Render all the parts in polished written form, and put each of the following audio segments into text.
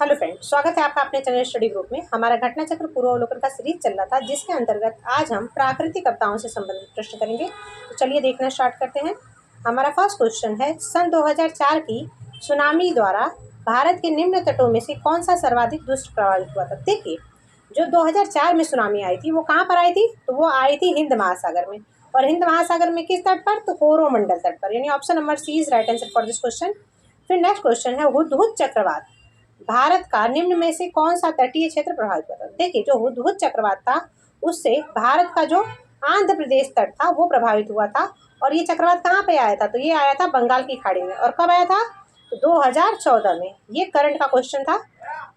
Hello friend, स्वागत है आपका अपने चैनल स्टडी ग्रुप में। हमारा घटना चक्र पूर्वावलोकन का सीरीज चल रहा था, जिसके अंतर्गत आज हम प्राकृतिक आपदाओं से संबंधित प्रश्न करेंगे। तो चलिए देखना स्टार्ट करते हैं। हमारा फर्स्ट क्वेश्चन है, सन 2004 की सुनामी द्वारा भारत के निम्न तटों में से कौन सा सर्वाधिक दुष्ट प्रभावित हुआ था। देखिए, जो 2004 में सुनामी आई थी वो कहाँ पर आई थी, तो वो आई थी हिंद महासागर में। और हिंद महासागर में किस तट पर, तो कोरोमंडल तट पर, यानी option number C is right answer for this question. फिर नेक्स्ट क्वेश्चन है, हुदहुद चक्रवात भारत का निम्न में से कौन सा तटीय क्षेत्र प्रभावित हुआ था। देखिए, जो हुदहुद चक्रवात था उससे भारत का जो आंध्र प्रदेश तट था वो प्रभावित हुआ था। और ये चक्रवात कहाँ पे आया था, तो ये आया था बंगाल की खाड़ी में। और कब आया था, तो 2014 में। ये करंट का क्वेश्चन था।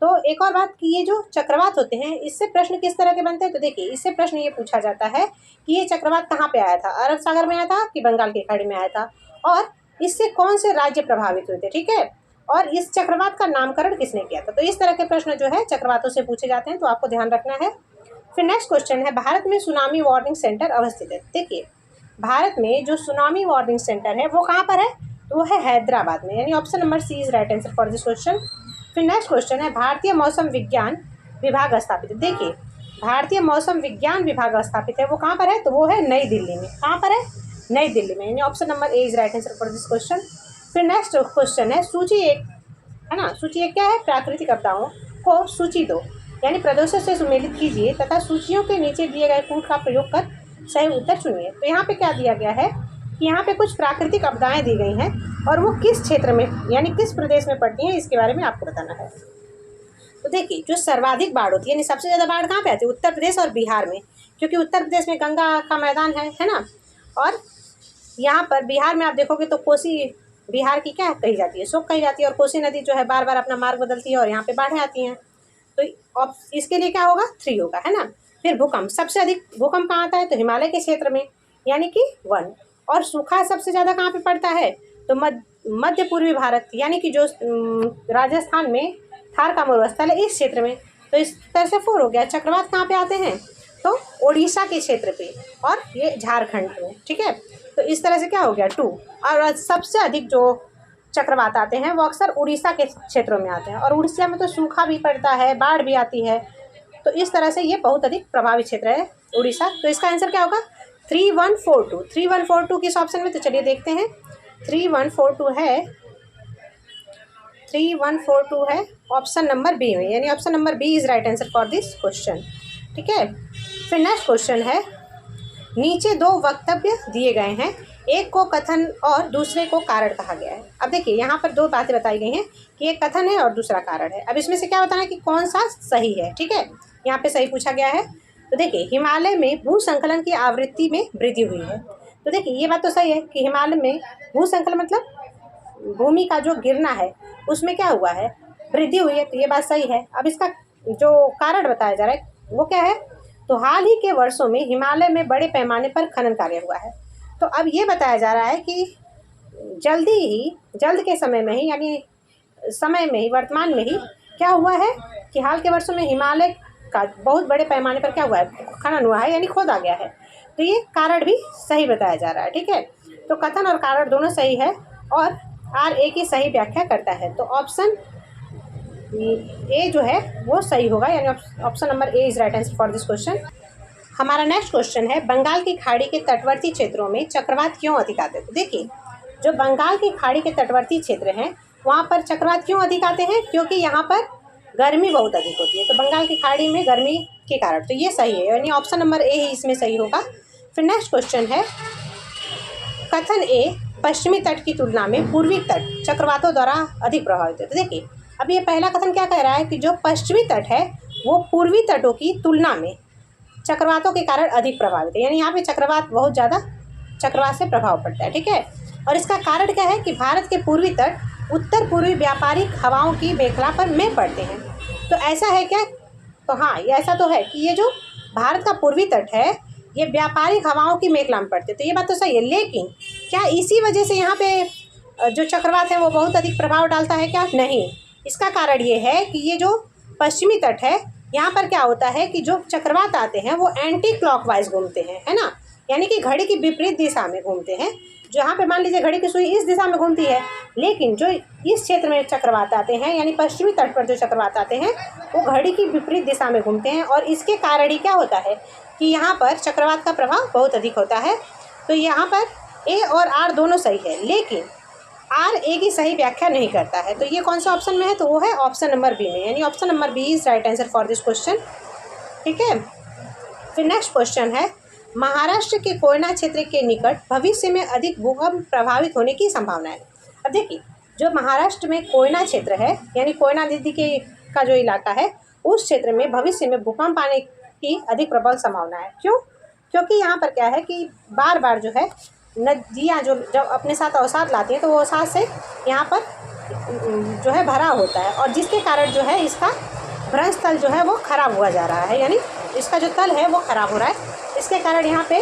तो एक और बात कि ये जो चक्रवात होते हैं इससे प्रश्न किस तरह के बनते हैं, तो देखिए इससे प्रश्न ये पूछा जाता है कि ये चक्रवात कहाँ पे आया था, अरब सागर में आया था कि बंगाल की खाड़ी में आया था, और इससे कौन से राज्य प्रभावित हुए थे, ठीक है, और इस चक्रवात का नामकरण किसने किया था। तो इस तरह के प्रश्न जो है चक्रवातों से पूछे जाते हैं, तो आपको ध्यान रखना है। फिर नेक्स्ट क्वेश्चन है, भारत में सुनामी वार्निंग सेंटर अवस्थित है। देखिए, भारत में जो सुनामी वार्निंग सेंटर है वो कहाँ पर है, तो वो है हैदराबाद में, यानी option number C is right answer for this question. फिर नेक्स्ट क्वेश्चन है, भारतीय मौसम विज्ञान विभाग स्थापित है। देखिए, भारतीय मौसम विज्ञान विभाग स्थापित है वो कहाँ पर है, तो वो है नई दिल्ली में। कहाँ पर है, नई दिल्ली में, यानी option number A is right answer for this question. फिर नेक्स्ट क्वेश्चन है, सूची एक है ना, सूची एक क्या है, प्राकृतिक आपदाओं को सूची दो यानी प्रदोषों से सुमेलित कीजिए तथा सूचियों के नीचे दिए गए कूट का प्रयोग कर सही उत्तर चुनिए। तो यहाँ पे क्या दिया गया है कि यहाँ पे कुछ प्राकृतिक आपदाएं दी गई हैं और वो किस क्षेत्र में यानी किस प्रदेश में पड़ती हैं, इसके बारे में आपको बताना है। तो देखिए, जो सर्वाधिक बाढ़ होती है यानी सबसे ज़्यादा बाढ़ कहाँ पे आती है, उत्तर प्रदेश और बिहार में, क्योंकि उत्तर प्रदेश में गंगा का मैदान है ना, और यहाँ पर बिहार में आप देखोगे तो कोसी बिहार की क्या कही जाती है, शोक कही जाती है, और कोसी नदी जो है बार बार अपना मार्ग बदलती है और यहाँ पे बाढ़ें आती हैं। तो इसके लिए क्या होगा, 3 होगा, है ना। फिर भूकंप, सबसे अधिक भूकंप कहाँ आता है, तो हिमालय के क्षेत्र में, यानी कि 1। और सूखा सबसे ज़्यादा कहाँ पे पड़ता है, तो मध्य पूर्वी भारत, यानी कि जो राजस्थान में थार का मरुस्थल है, इस क्षेत्र में। तो इस तरह से 4 हो गया। चक्रवात कहाँ पे आते हैं, तो ओडिशा के क्षेत्र पे, और ये झारखंड में, ठीक है। तो इस तरह से क्या हो गया, 2। और सबसे अधिक जो चक्रवात आते हैं वो अक्सर उड़ीसा के क्षेत्रों में आते हैं, और उड़ीसा में तो सूखा भी पड़ता है, बाढ़ भी आती है। तो इस तरह से ये बहुत अधिक प्रभावित क्षेत्र है उड़ीसा। तो इसका आंसर क्या होगा, 3142। 3142 किस ऑप्शन में, तो चलिए देखते हैं। 3142 है, 3142 है ऑप्शन नंबर बी में, यानी option number B is right answer for this question, ठीक है। फिर नेक्स्ट क्वेश्चन है, नीचे 2 वक्तव्य दिए गए हैं, एक को कथन और दूसरे को कारण कहा गया है। अब देखिए, यहाँ पर 2 बातें बताई गई हैं कि एक कथन है और दूसरा कारण है। अब इसमें से क्या बताना है कि कौन सा सही है, ठीक है, यहाँ पे सही पूछा गया है। तो देखिए, हिमालय में भू संकलन की आवृत्ति में वृद्धि हुई है। तो देखिए, ये बात तो सही है कि हिमालय में भू संकलन मतलब भूमि का जो गिरना है उसमें क्या हुआ है, वृद्धि हुई है, तो ये बात सही है। अब इसका जो कारण बताया जा रहा है वो क्या है, तो हाल ही के वर्षों में हिमालय में बड़े पैमाने पर खनन कार्य हुआ है। तो अब ये बताया जा रहा है कि जल्द के समय में ही, यानी समय में ही, वर्तमान में ही क्या हुआ है कि हाल के वर्षों में हिमालय का बहुत बड़े पैमाने पर क्या हुआ है, खनन हुआ है, यानी खोदा गया है। तो ये कारण भी सही बताया जा रहा है, ठीक है। तो कथन और कारण दोनों सही है, और RA की सही व्याख्या करता है। तो ऑप्शन ए जो है वो सही होगा, यानी option number A is right answer for this question. हमारा नेक्स्ट क्वेश्चन है, बंगाल की खाड़ी के तटवर्ती क्षेत्रों में चक्रवात क्यों अधिक आते हैं। तो देखिए, जो बंगाल की खाड़ी के तटवर्ती क्षेत्र हैं वहाँ पर चक्रवात क्यों अधिक आते हैं, क्योंकि यहाँ पर गर्मी बहुत अधिक होती है। तो बंगाल की खाड़ी में गर्मी के कारण, तो ये सही है, यानी ऑप्शन नंबर ए ही इसमें सही होगा। फिर नेक्स्ट क्वेश्चन है, कथन ए पश्चिमी तट की तुलना में पूर्वी तट चक्रवातों द्वारा अधिक प्रभावित है। तो देखिए, अब ये पहला कथन क्या कह रहा है कि जो पश्चिमी तट है वो पूर्वी तटों की तुलना में चक्रवातों के कारण अधिक प्रभावित है, यानी यहाँ पे चक्रवात बहुत ज़्यादा चक्रवात से प्रभाव पड़ता है, ठीक है। और इसका कारण क्या है कि भारत के पूर्वी तट उत्तर पूर्वी व्यापारिक हवाओं की मेखला पर में पड़ते हैं। तो ऐसा है क्या, तो हाँ, ये ऐसा तो है कि ये जो भारत का पूर्वी तट है ये व्यापारिक हवाओं की मेखला में पड़ते हैं, तो ये बात तो सही है। लेकिन क्या इसी वजह से यहाँ पे जो चक्रवात है वो बहुत अधिक प्रभाव डालता है क्या, नहीं। इसका कारण ये है कि ये जो पश्चिमी तट है यहाँ पर क्या होता है कि जो चक्रवात आते हैं वो एंटी क्लॉकवाइज घूमते हैं, है ना, यानी कि घड़ी की विपरीत दिशा में घूमते हैं, जहाँ पे मान लीजिए घड़ी की सुई इस दिशा में घूमती है, लेकिन जो इस क्षेत्र में चक्रवात आते हैं यानी पश्चिमी तट पर जो चक्रवात आते हैं वो घड़ी की विपरीत दिशा में घूमते हैं, और इसके कारण ही क्या होता है कि यहाँ पर चक्रवात का प्रभाव बहुत अधिक होता है। तो यहाँ पर ए और आर दोनों सही है, लेकिन आर ए की सही व्याख्या नहीं करता है। तो ये कौन सा ऑप्शन में है, तो वो है ऑप्शन नंबर बी में, यानी option number B is right answer for this question. ठीक है, फिर नेक्स्ट क्वेश्चन है, महाराष्ट्र के कोयना क्षेत्र के निकट भविष्य में अधिक भूकंप प्रभावित होने की संभावना है। अब देखिए, जो महाराष्ट्र में कोयना क्षेत्र है यानी कोयना नदी के का जो इलाका है, उस क्षेत्र में भविष्य में भूकंप आने की अधिक प्रबल संभावना है। क्यों? क्योंकि यहाँ पर क्या है कि बार बार जो है नदियाँ जो जब अपने साथ अवसाद लाती हैं तो वो अवसाद से यहाँ पर जो है भरा होता है, और जिसके कारण जो है इसका भ्रंश तल जो है वो खराब हुआ जा रहा है, यानी इसका जो तल है वो खराब हो रहा है। इसके कारण यहाँ पे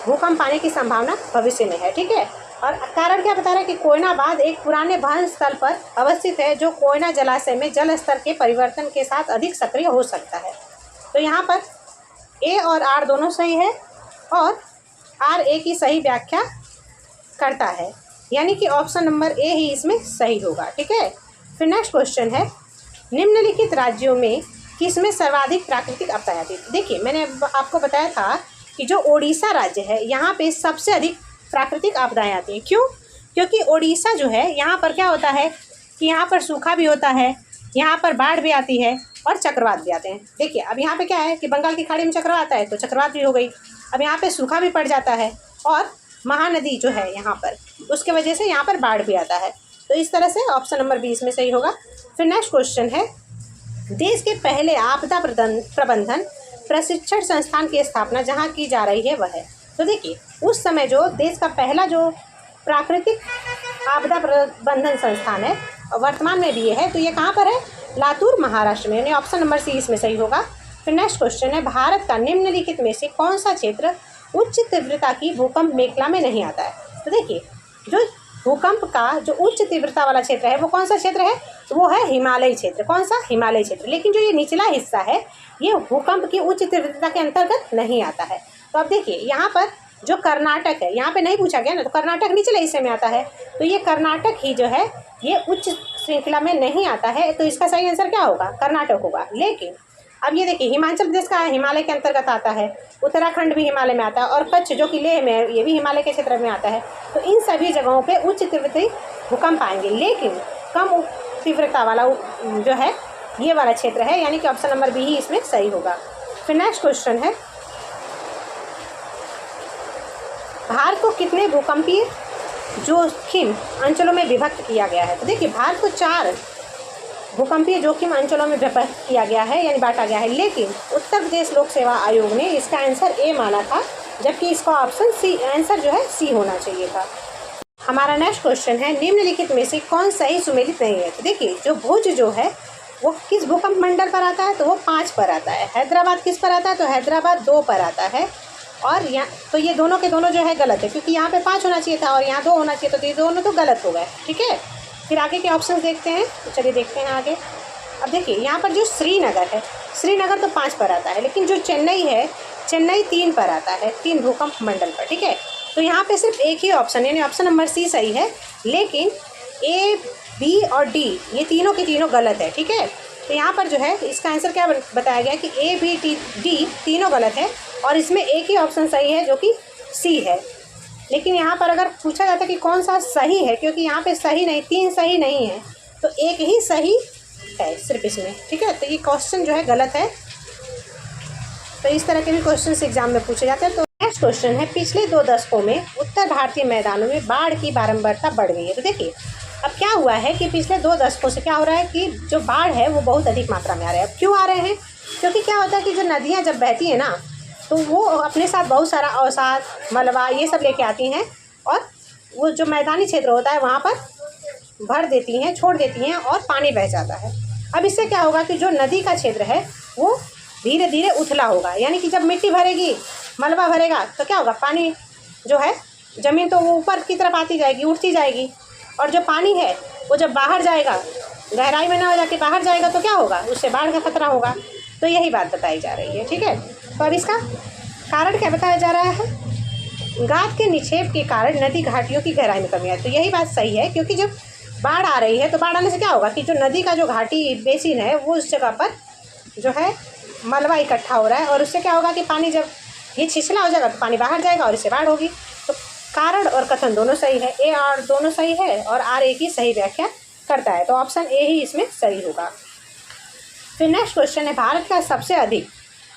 भूकंप आने की संभावना भविष्य में है। ठीक है, और कारण क्या बता रहा है कि कोयना बांध एक पुराने भ्रंश तल पर अवस्थित है जो कोयना जलाशय में जल स्तर के परिवर्तन के साथ अधिक सक्रिय हो सकता है। तो यहाँ पर ए और आर दोनों सही है, और आर ए की सही व्याख्या करता है, यानी कि ऑप्शन नंबर ए ही इसमें सही होगा। ठीक है, फिर नेक्स्ट क्वेश्चन है, निम्नलिखित राज्यों में किसमें सर्वाधिक प्राकृतिक आपदाएं आती है। देखिए, मैंने आपको बताया था कि जो ओडिशा राज्य है यहाँ पे सबसे अधिक प्राकृतिक आपदाएं आती हैं। क्यों? क्योंकि ओडिशा जो है यहाँ पर क्या होता है कि यहाँ पर सूखा भी होता है, यहाँ पर बाढ़ भी आती है और चक्रवात भी आते हैं। देखिए, अब यहाँ पे क्या है कि बंगाल की खाड़ी में चक्रवात आता है तो चक्रवात भी हो गई, अब यहाँ पे सूखा भी पड़ जाता है, और महानदी जो है यहाँ पर उसके वजह से यहाँ पर बाढ़ भी आता है। तो इस तरह से ऑप्शन नंबर 20 में सही होगा। फिर नेक्स्ट क्वेश्चन है, देश के पहले आपदा प्रबंधन प्रशिक्षण संस्थान की स्थापना जहाँ की जा रही है वह है। तो देखिए, उस समय जो देश का पहला जो प्राकृतिक आपदा प्रबंधन संस्थान है वर्तमान में भी ये है, तो ये कहाँ पर है, लातूर महाराष्ट्र में, यानी ऑप्शन नंबर सी इसमें सही होगा। फिर नेक्स्ट क्वेश्चन है, भारत का निम्नलिखित में से कौन सा क्षेत्र उच्च तीव्रता की भूकंप मेखला में नहीं आता है। तो देखिए, जो भूकंप का जो उच्च तीव्रता वाला क्षेत्र है वो कौन सा क्षेत्र है, तो वो है हिमालयी क्षेत्र। कौन सा? हिमालयी क्षेत्र। लेकिन जो ये निचला हिस्सा है ये भूकंप की उच्च तीव्रता के अंतर्गत नहीं आता है। तो अब देखिए, यहाँ पर जो कर्नाटक है, यहाँ पे नहीं पूछा गया ना, तो कर्नाटक निचले हिस्से में आता है, तो ये कर्नाटक ही जो है ये उच्च श्रृंखला में नहीं आता है, तो इसका सही आंसर क्या होगा, कर्नाटक होगा। लेकिन अब ये देखिए, हिमाचल प्रदेश का हिमालय के अंतर्गत आता है, उत्तराखंड भी हिमालय में आता है, और कच्छ जो कि लेह में है ये भी हिमालय के क्षेत्र में आता है। तो इन सभी जगहों पे उच्च तीव्रता भूकंप आएंगे, लेकिन कम तीव्रता वाला जो है ये वाला क्षेत्र है, यानी कि ऑप्शन नंबर बी ही इसमें सही होगा। फिर नेक्स्ट क्वेश्चन है, भारत को कितने भूकंपीय जोखिम अंचलों में विभक्त किया गया है। तो देखिए, भारत को 4 भूकंपीय जोखिम अंचलों में विभक्त किया गया है, यानी बांटा गया है, लेकिन उत्तर प्रदेश लोक सेवा आयोग ने इसका आंसर ए माना था, जबकि इसका ऑप्शन सी आंसर जो है सी होना चाहिए था। हमारा नेक्स्ट क्वेश्चन है, निम्नलिखित में से कौन सही सुमेलित नहीं है। तो देखिए, जो भुज जो है वो किस भूकंप मंडल पर आता है, तो वो 5 पर आता है। हैदराबाद किस पर आता है, तो हैदराबाद 2 पर आता है, और यहाँ तो ये दोनों के दोनों जो है गलत है, क्योंकि यहाँ पे 5 होना चाहिए था और यहाँ 2 होना चाहिए, तो ये दोनों तो गलत हो गए। ठीक है, फिर आगे के ऑप्शन देखते हैं, तो चलिए देखते हैं आगे। अब देखिए, यहाँ पर जो श्रीनगर है, श्रीनगर तो 5 पर आता है, लेकिन जो चेन्नई है, चेन्नई 3 पर आता है, 3 भूकंप मंडल पर। ठीक है, तो यहाँ पे सिर्फ एक ही ऑप्शन यानी ऑप्शन नंबर सी सही है, लेकिन ए, बी और डी ये तीनों के तीनों गलत है। ठीक है, तो यहाँ पर जो है इसका आंसर क्या बताया गया कि ए, बी, डी तीनों गलत है, और इसमें एक ही ऑप्शन सही है जो कि सी है। लेकिन यहाँ पर अगर पूछा जाता कि कौन सा सही है, क्योंकि यहाँ पे सही नहीं, 3 सही नहीं है, तो एक ही सही है सिर्फ इसमें। ठीक है, तो ये क्वेश्चन जो है गलत है। तो इस तरह के भी क्वेश्चन एग्जाम में पूछे जाते हैं। तो नेक्स्ट क्वेश्चन है, पिछले 2 दशकों में उत्तर भारतीय मैदानों में बाढ़ की बारंबारता बढ़ गई है। तो देखिए, अब क्या हुआ है कि पिछले 2 दशकों से क्या हो रहा है कि जो बाढ़ है वो बहुत अधिक मात्रा में आ रहे हैं। अब क्यों आ रहे हैं, क्योंकि क्या होता है कि जो नदियाँ जब बहती हैं ना, तो वो अपने साथ बहुत सारा अवसाद, मलबा ये सब लेके आती हैं, और वो जो मैदानी क्षेत्र होता है वहाँ पर भर देती हैं, छोड़ देती हैं, और पानी बह जाता है। अब इससे क्या होगा कि जो नदी का क्षेत्र है वो धीरे धीरे उथला होगा, यानी कि जब मिट्टी भरेगी, मलबा भरेगा, तो क्या होगा, पानी जो है ज़मीन तो वो ऊपर की तरफ आती जाएगी, उठती जाएगी, और जो पानी है वो जब बाहर जाएगा, गहराई में ना हो जाके बाहर जाएगा, तो क्या होगा, उससे बाढ़ का खतरा होगा। तो यही बात बताई जा रही है। ठीक है, तो अब इसका कारण क्या बताया जा रहा है, गाद के निक्षेप के कारण नदी घाटियों की गहराई में कमी आई। तो यही बात सही है, क्योंकि जब बाढ़ आ रही है तो बाढ़ आने से क्या होगा कि जो नदी का जो घाटी बेसिन है वो उस जगह पर जो है मलबा इकट्ठा हो रहा है, और उससे क्या होगा कि पानी जब ये छिछला हो जाएगा तो पानी बाहर जाएगा और इससे बाढ़ होगी। तो कारण और कथन दोनों सही है, ए और दोनों सही है, और आर ए की सही व्याख्या करता है। तो ऑप्शन ए ही इसमें सही होगा। फिर नेक्स्ट क्वेश्चन है, भारत का सबसे अधिक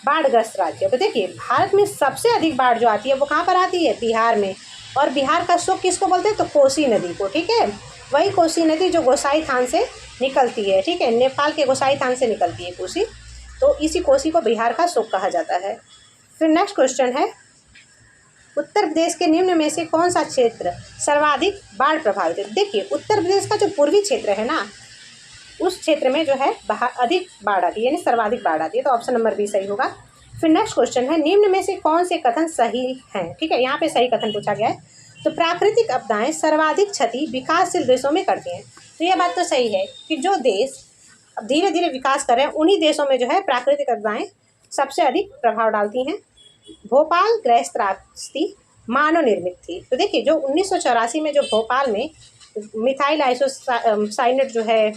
बाढ़ग्रस्त राज्य। तो देखिए, भारत में सबसे अधिक बाढ़ जो आती है वो कहाँ पर आती है? बिहार में। और बिहार का सुख किसको बोलते हैं? तो कोसी नदी को। ठीक है, वही कोसी नदी जो गोसाई थान से निकलती है। ठीक है, नेपाल के गोसाई थान से निकलती है कोसी, तो इसी कोसी को बिहार का सुख कहा जाता है। फिर नेक्स्ट क्वेश्चन है, उत्तर प्रदेश के निम्न में से कौन सा क्षेत्र सर्वाधिक बाढ़ प्रभावित है? देखिए, उत्तर प्रदेश का जो पूर्वी क्षेत्र है ना, उस क्षेत्र में जो है अधिक बाढ़ आती है, यानी सर्वाधिक बाढ़ आती है। तो ऑप्शन नंबर बी सही होगा। फिर नेक्स्ट क्वेश्चन है, निम्न में से कौन से कथन सही हैं? ठीक है, यहाँ पे सही कथन पूछा गया है। तो प्राकृतिक आपदाएं सर्वाधिक क्षति विकासशील देशों में करती हैं। तो यह बात तो सही है कि जो देश अब धीरे धीरे विकास कर रहे हैं उन्हीं देशों में जो है प्राकृतिक आपदाएं सबसे अधिक प्रभाव डालती हैं। भोपाल गृह त्रासदी मानव निर्मित थी। तो देखिए, जो 1984 में जो भोपाल में मिथाइल आइसोसाइनेट जो है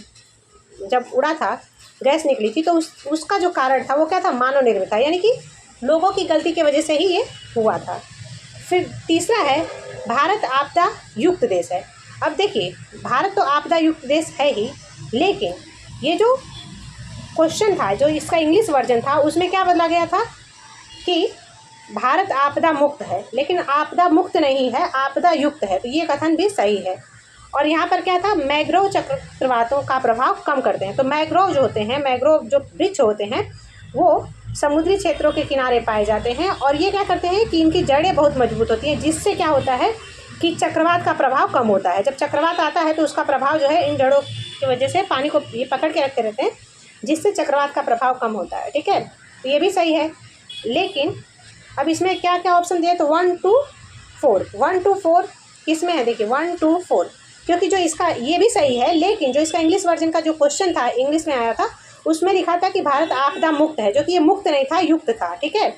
जब उड़ा था, गैस निकली थी, तो उसका जो कारण था वो क्या था? मानव निर्मित था, यानी कि लोगों की गलती की वजह से ही ये हुआ था। फिर तीसरा है, भारत आपदा युक्त देश है। अब देखिए, भारत तो आपदा युक्त देश है ही, लेकिन ये जो क्वेश्चन था, जो इसका इंग्लिश वर्जन था, उसमें क्या बदला गया था कि भारत आपदा मुक्त है, लेकिन आपदा मुक्त नहीं है, आपदा युक्त है। तो ये कथन भी सही है। और यहाँ पर क्या था? मैंग्रोव चक्रवातों का प्रभाव कम करते हैं। तो मैंग्रोव जो होते हैं, मैंग्रोव जो वृक्ष होते हैं, वो समुद्री क्षेत्रों के किनारे पाए जाते हैं, और ये क्या करते हैं कि इनकी जड़ें बहुत मजबूत होती हैं, जिससे क्या होता है कि चक्रवात का प्रभाव कम होता है। जब चक्रवात आता है तो उसका प्रभाव जो है इन जड़ों की वजह से पानी को ये पकड़ के रखते रहते हैं, जिससे चक्रवात का प्रभाव कम होता है। ठीक है, तो ये भी सही है। लेकिन अब इसमें क्या क्या ऑप्शन दिए? तो 1 to 4, 1 to 4 किसमें है? देखिए, 1 to 4, क्योंकि जो इसका ये भी सही है, लेकिन जो इसका इंग्लिश वर्जन का जो क्वेश्चन था, इंग्लिश में आया था, उसमें लिखा था कि भारत आपदा मुक्त है, जो कि ये मुक्त नहीं था, युक्त था। ठीक है,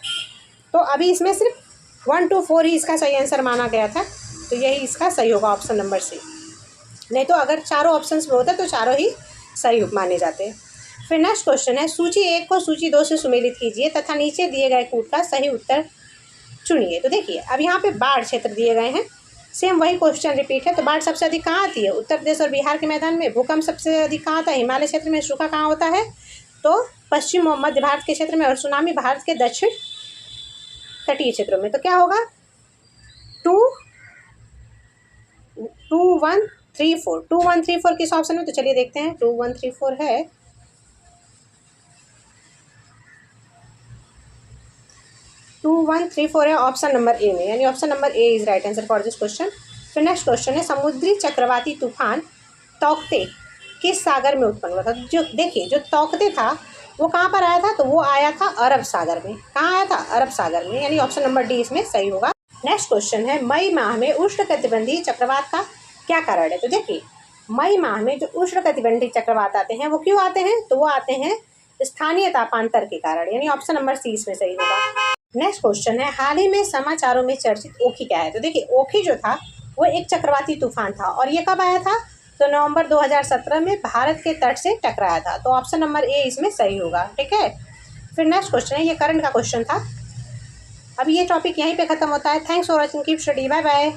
तो अभी इसमें सिर्फ 1 to 4 ही इसका सही आंसर माना गया था, तो यही इसका सही होगा, ऑप्शन नंबर सी। नहीं तो अगर चारों ऑप्शंस में होता तो चारों ही सही माने जाते। फिर नेक्स्ट क्वेश्चन है, सूची 1 को सूची 2 से सुमेलित कीजिए तथा नीचे दिए गए कूट का सही उत्तर चुनिए। तो देखिए, अब यहाँ पे बाढ़ क्षेत्र दिए गए हैं, सेम वही क्वेश्चन रिपीट है। तो बाढ़ सबसे अधिक कहाँ आती है? उत्तर प्रदेश और बिहार के मैदान में। भूकंप सबसे अधिक कहाँ आता है? हिमालय क्षेत्र में। सूखा कहाँ होता है? तो पश्चिम और मध्य भारत के क्षेत्र में। और सुनामी भारत के दक्षिण तटीय क्षेत्रों में। तो क्या होगा? 2 1 3 4 2 1 3 4 किस ऑप्शन में? तो चलिए देखते हैं। 2 1 3 4 है 2 1 3 4 है ऑप्शन नंबर ए में, यानी option number A is right answer for this question. फिर नेक्स्ट क्वेश्चन है, समुद्री चक्रवाती तूफान तौकते किस सागर में उत्पन्न हुआ था? जो देखिए, जो तौकते था वो कहाँ पर आया था? तो वो आया था अरब सागर में। कहाँ आया था? अरब सागर में, यानी ऑप्शन नंबर डी इसमें सही होगा। नेक्स्ट क्वेश्चन है, मई माह में उष्णकटिबंधीय चक्रवात का क्या कारण है? तो देखिए, मई माह में जो उष्णकटिबंधीय चक्रवात आते हैं वो क्यों आते हैं? तो वो आते हैं स्थानीय तापांतर के कारण, यानी ऑप्शन नंबर सी इसमें सही होगा। नेक्स्ट क्वेश्चन है, हाल ही में समाचारों में चर्चित ओखी क्या है? तो देखिए, ओखी जो था वो एक चक्रवाती तूफान था, और ये कब आया था? तो नवंबर 2017 में भारत के तट से टकराया था। तो ऑप्शन नंबर ए इसमें सही होगा। ठीक है, फिर नेक्स्ट क्वेश्चन है, ये करंट का क्वेश्चन था। अब ये टॉपिक यहीं पे खत्म होता है। Thanks for watching, keep study, bye bye.